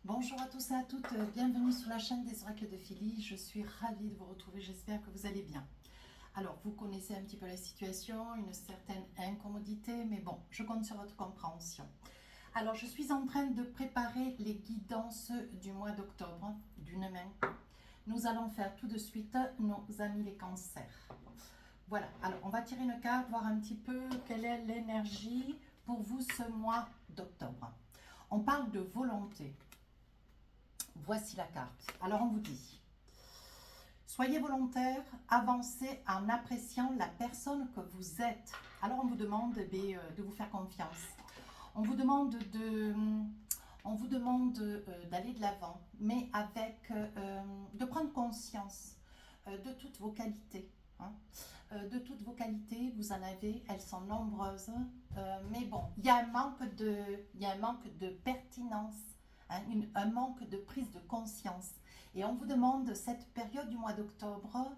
Bonjour à tous et à toutes, bienvenue sur la chaîne des oracles de Philly. Je suis ravie de vous retrouver, j'espère que vous allez bien. Alors, vous connaissez un petit peu la situation, une certaine incommodité, mais bon, je compte sur votre compréhension. Alors, je suis en train de préparer les guidances du mois d'octobre d'une main. Nous allons faire tout de suite nos amis les cancers. Voilà, alors on va tirer une carte, voir un petit peu quelle est l'énergie pour vous ce mois d'octobre. On parle de volonté. Voici la carte. Alors on vous dit, soyez volontaire, avancez en appréciant la personne que vous êtes. Alors on vous demande de vous faire confiance. On vous demande d'aller de l'avant, mais avec de prendre conscience de toutes vos qualités. Hein. De toutes vos qualités, vous en avez, elles sont nombreuses, mais bon, il y a un manque de pertinence. Hein, un manque de prise de conscience. Et on vous demande, cette période du mois d'octobre,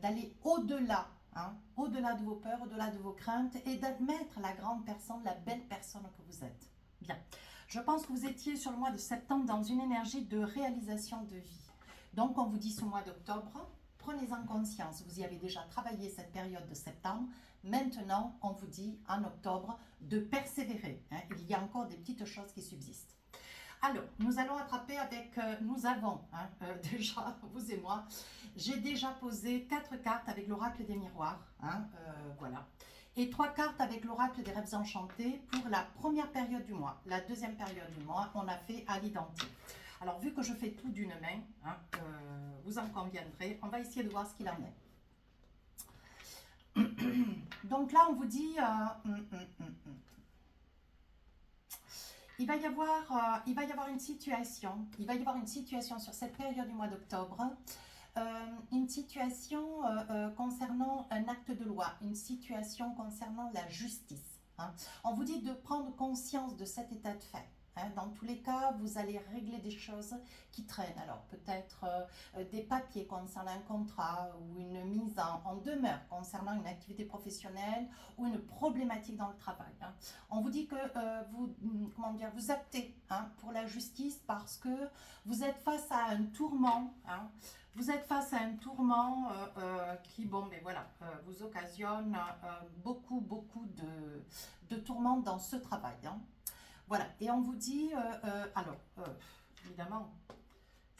d'aller au-delà, hein, au-delà de vos peurs, au-delà de vos craintes, et d'admettre la grande personne, la belle personne que vous êtes. Bien. Je pense que vous étiez sur le mois de septembre dans une énergie de réalisation de vie. Donc, on vous dit ce mois d'octobre, prenez-en conscience. Vous y avez déjà travaillé cette période de septembre. Maintenant, on vous dit en octobre de persévérer. Hein. Il y a encore des petites choses qui subsistent. Alors, nous allons attraper avec, nous avons déjà, vous et moi, j'ai déjà posé 4 cartes avec l'oracle des miroirs, voilà, et 3 cartes avec l'oracle des rêves enchantés pour la première période du mois. La deuxième période du mois, on a fait à l'identique. Alors, vu que je fais tout d'une main, vous en conviendrez, on va essayer de voir ce qu'il en est. Donc là, on vous dit... il va y avoir une situation sur cette période du mois d'octobre, une situation concernant un acte de loi, une situation concernant la justice. Hein. On vous dit de prendre conscience de cet état de fait. Hein. Dans tous les cas, vous allez régler des choses qui traînent. Alors peut-être des papiers concernant un contrat ou une mise en demeure concernant une activité professionnelle ou une problématique dans le travail. Hein. On vous dit que vous optez pour la justice parce que vous êtes face à un tourment. Hein. Vous êtes face à un tourment qui, vous occasionne beaucoup de tourments dans ce travail. Hein. Voilà, et on vous dit, évidemment,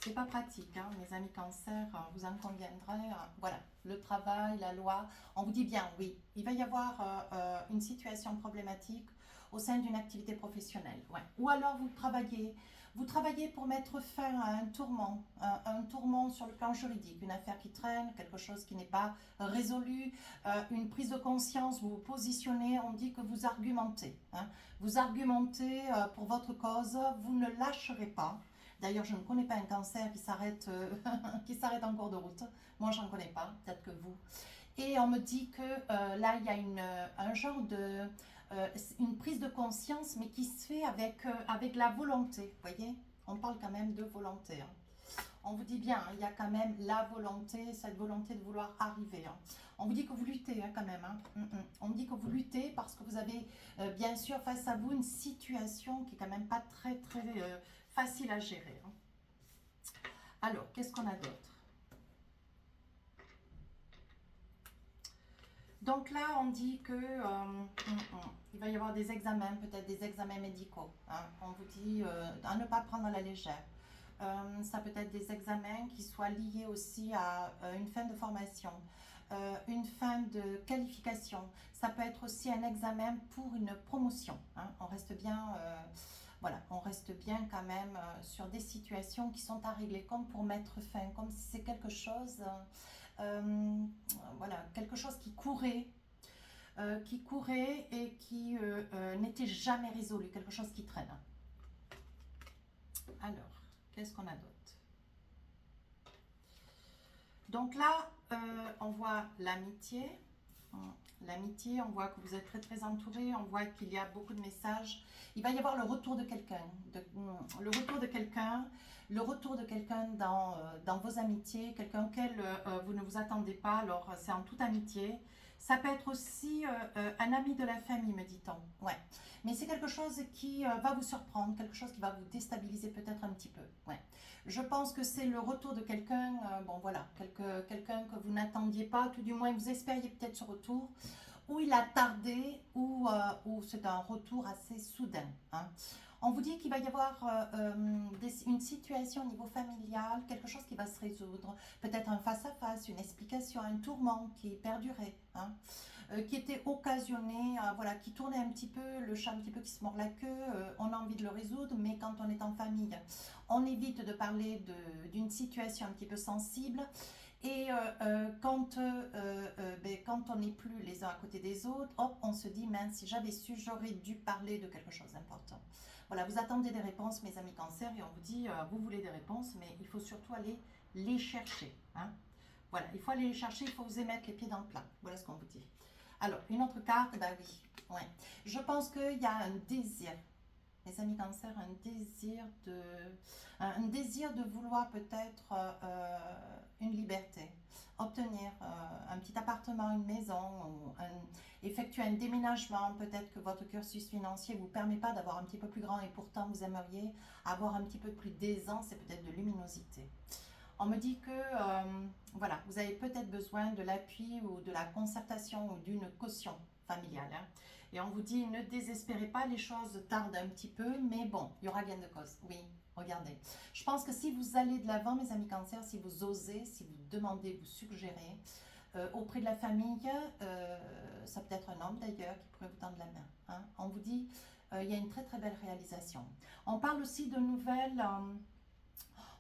c'est pas pratique, hein, mes amis cancer, vous en conviendrez. Voilà, le travail, la loi, on vous dit bien, oui, il va y avoir une situation problématique au sein d'une activité professionnelle. Ouais. Ou alors vous travaillez pour mettre fin à un tourment sur le plan juridique, une affaire qui traîne, quelque chose qui n'est pas résolu, une prise de conscience, vous vous positionnez, on dit que vous argumentez. Hein. Vous argumentez pour votre cause, vous ne lâcherez pas. D'ailleurs, je ne connais pas un cancer qui s'arrête en cours de route. Moi, j'en connais pas, peut-être que vous. Et on me dit que là, il y a un genre de... une prise de conscience, mais qui se fait avec la volonté. Vous voyez, on parle quand même de volonté. Hein. On vous dit bien, hein, il y a quand même la volonté, cette volonté de vouloir arriver. Hein. On vous dit que vous luttez quand même. Hein. On vous dit que vous luttez parce que vous avez bien sûr face à vous une situation qui est quand même pas très facile à gérer. Hein. Alors, qu'est-ce qu'on a d'autre? Donc là, on dit que il va y avoir des examens, peut-être des examens médicaux. Hein. On vous dit à ne pas prendre à la légère. Ça peut être des examens qui soient liés aussi à une fin de formation, une fin de qualification. Ça peut être aussi un examen pour une promotion. Hein. On reste bien... on reste bien quand même sur des situations qui sont à régler, comme pour mettre fin, comme si c'est quelque chose, quelque chose qui courait et qui n'était jamais résolu, quelque chose qui traîne. Alors, qu'est-ce qu'on a d'autre? Donc là, on voit l'amitié. L'amitié, on voit que vous êtes très entouré, on voit qu'il y a beaucoup de messages. Il va y avoir le retour de quelqu'un, le retour de quelqu'un dans vos amitiés, quelqu'un auquel vous ne vous attendez pas. Alors c'est en toute amitié, Ça peut être aussi un ami de la famille, me dit-on. Ouais. Mais c'est quelque chose qui va vous surprendre, quelque chose qui va vous déstabiliser peut-être un petit peu. Ouais. Je pense que c'est le retour de quelqu'un, bon voilà, quelqu'un que vous n'attendiez pas, tout du moins vous espériez peut-être ce retour, ou il a tardé, ou c'est un retour assez soudain. Hein. On vous dit qu'il va y avoir une situation au niveau familial, quelque chose qui va se résoudre, peut-être un face-à-face, une explication, un tourment qui perdurait, hein, qui était occasionné, voilà, qui tournait un petit peu, le chat un petit peu qui se mord la queue, on a envie de le résoudre, mais quand on est en famille, on évite de parler d'une situation un petit peu sensible. Et quand on n'est plus les uns à côté des autres, hop, on se dit, mince, si j'avais su, j'aurais dû parler de quelque chose d'important. Voilà, vous attendez des réponses, mes amis cancer, et on vous dit, vous voulez des réponses, mais il faut surtout aller les chercher. Hein. Voilà, il faut aller les chercher, il faut oser mettre les pieds dans le plat. Voilà ce qu'on vous dit. Alors, une autre carte, bah oui, ouais. Je pense qu'il y a un désir, mes amis cancer, un désir de vouloir peut-être une liberté, obtenir un petit appartement, une maison, ou effectuer un déménagement. Peut-être que votre cursus financier ne vous permet pas d'avoir un petit peu plus grand et pourtant vous aimeriez avoir un petit peu plus d'aisance et peut-être de luminosité. On me dit que voilà, vous avez peut-être besoin de l'appui ou de la concertation ou d'une caution familiale. Hein. Et on vous dit, ne désespérez pas, les choses tardent un petit peu, mais bon, il y aura gain de cause. Oui, regardez. Je pense que si vous allez de l'avant, mes amis cancer, si vous osez, si vous demandez, vous suggérez, auprès de la famille, ça peut être un homme d'ailleurs qui pourrait vous tendre la main. Hein. On vous dit, il y a une très très belle réalisation. On parle aussi de nouvelles...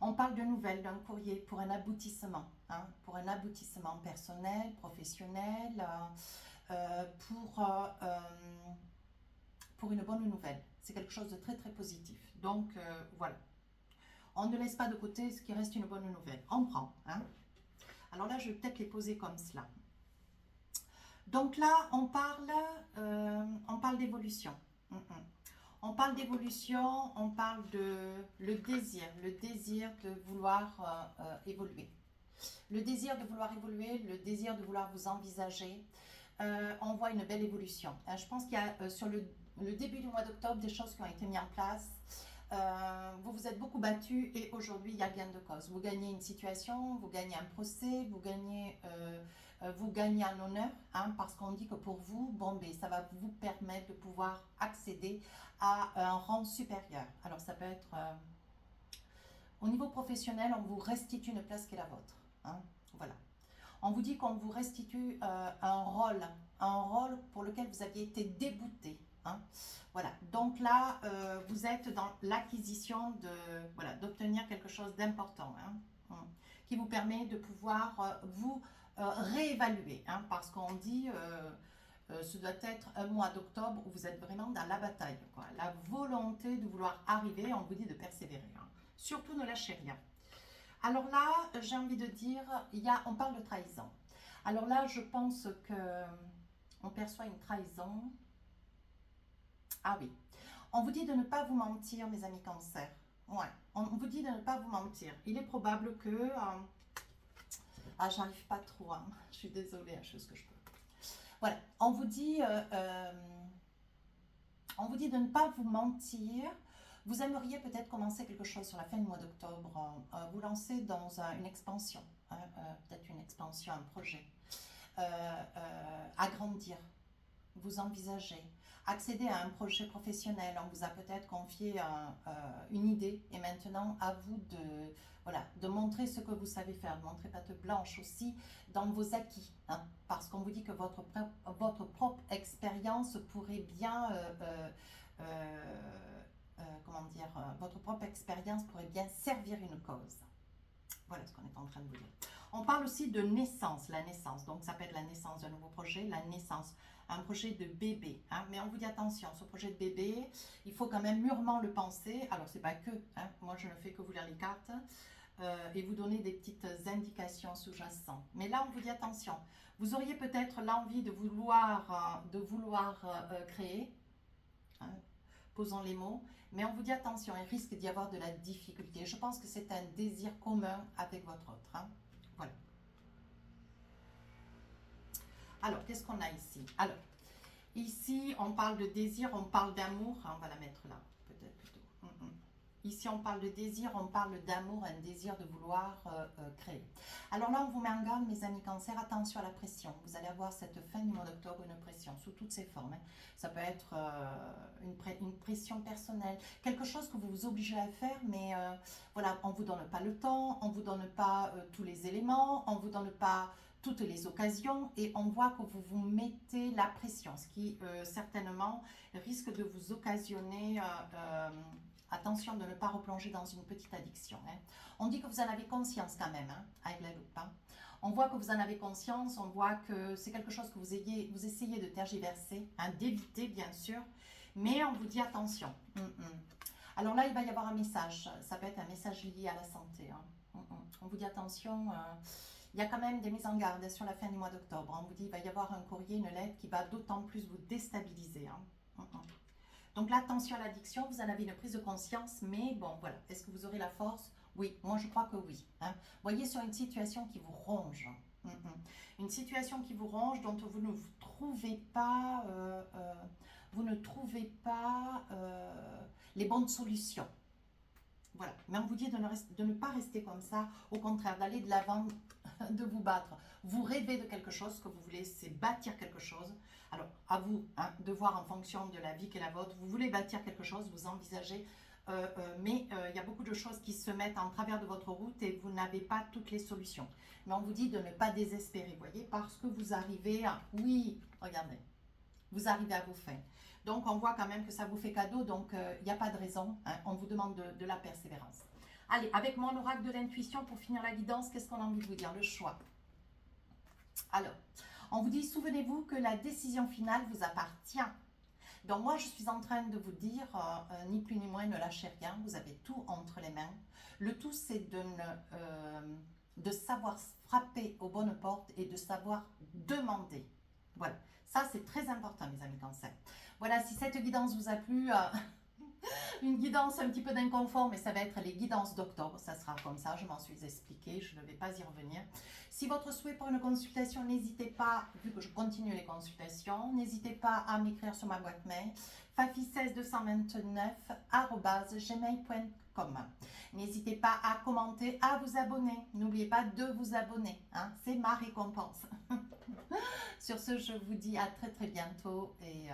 on parle de nouvelles, d'un courrier pour un aboutissement, hein, pour un aboutissement personnel, professionnel, pour une bonne nouvelle. C'est quelque chose de très très positif. Donc voilà, on ne laisse pas de côté ce qui reste une bonne nouvelle. On prend. Hein. Alors là, je vais peut-être les poser comme cela. Donc là, on parle d'évolution. On parle d'évolution, on parle de le désir de vouloir évoluer. Le désir de vouloir évoluer, le désir de vouloir vous envisager. On voit une belle évolution. Je pense qu'il y a sur le début du mois d'octobre des choses qui ont été mises en place. Vous vous êtes beaucoup battu et aujourd'hui il y a gain de cause. Vous gagnez une situation, vous gagnez un procès, vous gagnez un honneur, hein, parce qu'on dit que pour vous, bon, ben, ça va vous permettre de pouvoir accéder à un rang supérieur. Alors ça peut être au niveau professionnel, on vous restitue une place qui est la vôtre. Hein, voilà. On vous dit qu'on vous restitue un rôle pour lequel vous aviez été débouté. Hein. Voilà, donc là, vous êtes dans l'acquisition d'obtenir quelque chose d'important, hein, qui vous permet de pouvoir vous réévaluer, hein, parce qu'on dit, ce doit être un mois d'octobre où vous êtes vraiment dans la bataille, quoi. La volonté de vouloir arriver, on vous dit de persévérer. Hein. Surtout ne lâchez rien. Alors là, j'ai envie de dire, on parle de trahison. Alors là, je pense que on perçoit une trahison. Ah oui. On vous dit de ne pas vous mentir, mes amis cancer. Ouais. On vous dit de ne pas vous mentir. Il est probable que... j'arrive pas trop. Hein. Je suis désolée, je fais ce que je peux. Voilà. On vous dit de ne pas vous mentir. Vous aimeriez peut-être commencer quelque chose sur la fin du mois d'octobre, vous lancer dans une expansion, hein, peut-être une expansion, un projet, agrandir, vous envisagez, accéder à un projet professionnel, on vous a peut-être confié une idée et maintenant à vous de montrer ce que vous savez faire, de montrer patte blanche aussi dans vos acquis, hein, parce qu'on vous dit que votre propre expérience pourrait bien... votre propre expérience pourrait bien servir une cause. Voilà ce qu'on est en train de vous dire. On parle aussi de naissance, la naissance. Donc ça peut être la naissance d'un nouveau projet, la naissance, un projet de bébé. Hein. Mais on vous dit attention, ce projet de bébé, il faut quand même mûrement le penser. Alors c'est pas que, hein, moi je ne fais que vous lire les cartes et vous donner des petites indications sous-jacentes. Mais là on vous dit attention, vous auriez peut-être l'envie de vouloir créer, hein, posons les mots, mais on vous dit attention, il risque d'y avoir de la difficulté. Je pense que c'est un désir commun avec votre autre. Hein. Voilà. Alors, qu'est-ce qu'on a ici? Alors, ici, on parle de désir, on parle d'amour. On va la mettre là, peut-être plutôt. Ici, on parle de désir, on parle d'amour, un désir de vouloir créer. Alors là, on vous met en garde, mes amis Cancer, attention à la pression. Vous allez avoir cette fin du mois d'octobre une pression sous toutes ses formes. Hein. Ça peut être une pression personnelle, quelque chose que vous vous obligez à faire, mais voilà, on ne vous donne pas le temps, on ne vous donne pas tous les éléments, on ne vous donne pas toutes les occasions et on voit que vous vous mettez la pression, ce qui certainement risque de vous occasionner... attention de ne pas replonger dans une petite addiction. Hein. On dit que vous en avez conscience quand même, hein, avec la loupe. Hein. On voit que vous en avez conscience, on voit que c'est quelque chose que vous essayez de tergiverser, hein, d'éviter bien sûr, mais on vous dit attention. Alors là, il va y avoir un message, ça peut être un message lié à la santé. Hein. On vous dit attention, il y a quand même des mises en garde sur la fin du mois d'octobre. On vous dit qu'il va y avoir un courrier, une lettre qui va d'autant plus vous déstabiliser. Hein. Donc là, attention à l'addiction, vous en avez une prise de conscience, mais bon, voilà. Est-ce que vous aurez la force? Oui, moi je crois que oui. Hein. Voyez sur une situation qui vous ronge. Une situation qui vous ronge, dont vous ne vous trouvez pas, les bonnes solutions. Voilà. Mais on vous dit de ne pas rester comme ça, au contraire, d'aller de l'avant, de vous battre. Vous rêvez de quelque chose, que vous voulez, c'est bâtir quelque chose. Alors, à vous hein, de voir en fonction de la vie qui est la vôtre. Vous voulez bâtir quelque chose, vous envisagez, mais il y a beaucoup de choses qui se mettent en travers de votre route et vous n'avez pas toutes les solutions. Mais on vous dit de ne pas désespérer, voyez, parce que vous arrivez à... Oui, regardez, vous arrivez à vos fins. Donc, on voit quand même que ça vous fait cadeau, donc il n'y a pas de raison. Hein, on vous demande de la persévérance. Allez, avec mon oracle de l'intuition, pour finir la guidance, qu'est-ce qu'on a envie de vous dire? Le choix. Alors, on vous dit, souvenez-vous que la décision finale vous appartient. Donc moi, je suis en train de vous dire, ni plus ni moins, ne lâchez rien. Vous avez tout entre les mains. Le tout, c'est de savoir frapper aux bonnes portes et de savoir demander. Voilà, ça c'est très important, mes amis Cancer. Voilà, si cette guidance vous a plu... une guidance un petit peu d'inconfort, mais ça va être les guidances d'octobre, ça sera comme ça, je m'en suis expliqué, je ne vais pas y revenir. Si votre souhait pour une consultation, n'hésitez pas, vu que je continue les consultations, n'hésitez pas à m'écrire sur ma boîte mail, fafi16229@gmail.com. N'hésitez pas à commenter, à vous abonner, n'oubliez pas de vous abonner, hein, c'est ma récompense. Sur ce, je vous dis à très très bientôt et...